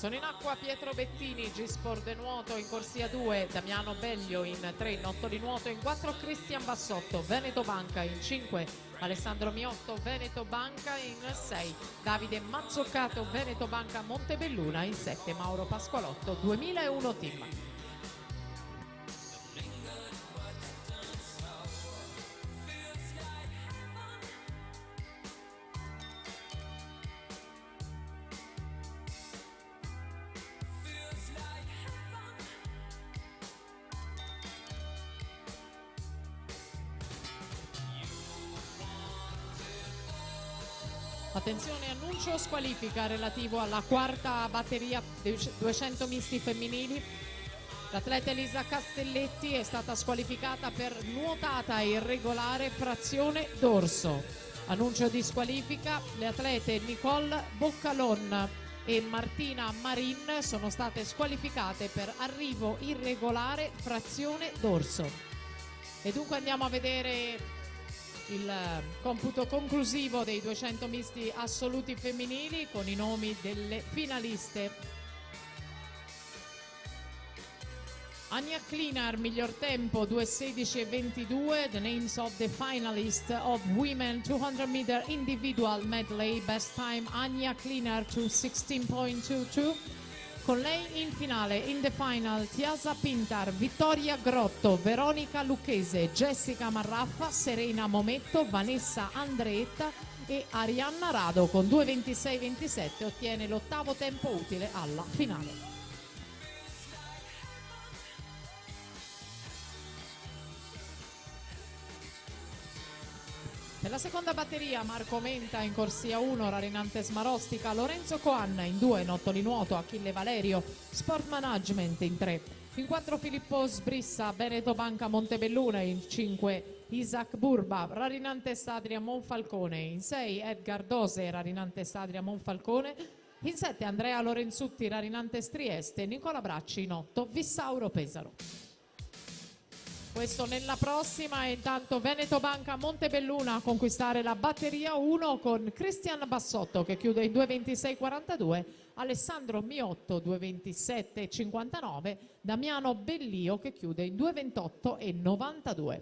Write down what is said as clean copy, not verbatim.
Sono in acqua Pietro Bettini, G-Sport de nuoto in corsia 2, Damiano Beglio in 3, in 8 di nuoto in 4, Cristian Bassotto, Veneto Banca in 5, Alessandro Miotto, Veneto Banca in 6, Davide Mazzoccato, Veneto Banca Montebelluna in 7, Mauro Pasqualotto, 2001 team. Attenzione, annuncio squalifica relativo alla quarta batteria dei 200 misti femminili. L'atleta Elisa Castelletti è stata squalificata per nuotata irregolare frazione dorso. Annuncio di squalifica: le atlete Nicole Boccalon e Martina Marin sono state squalificate per arrivo irregolare frazione dorso. E dunque andiamo a vedere il computo conclusivo dei 200 misti assoluti femminili con i nomi delle finaliste. Ania Klinar, miglior tempo 2:16:22. The names of the finalists of women 200 meter individual medley. Best time Ania Klinar 2:16.22. Con lei in finale, in the final, Tiasa Pintar, Vittoria Grotto, Veronica Lucchese, Jessica Marraffa, Serena Mometto, Vanessa Andreetta e Arianna Rado con 2:26:27 ottiene l'ottavo tempo utile alla finale. Nella seconda batteria Marco Menta in corsia 1, Rarinante Smarostica, Lorenzo Coanna in 2, Nottoli Nuoto, Achille Valerio, Sport Management in 3, in 4 Filippo Sbrissa, Veneto Banca Montebelluna in 5, Isaac Burba, Rarinante Stadria Monfalcone in 6, Edgar Dose, Rarinante Stadria Monfalcone, in 7 Andrea Lorenzutti, Rarinante Trieste, Nicola Bracci in 8, Vissauro Pesaro. Questo nella prossima, e intanto Veneto Banca Montebelluna a conquistare la batteria 1 con Cristian Bassotto che chiude in 2:26:42, Alessandro Miotto 2:27:59, Damiano Bellio che chiude in 2:28:92.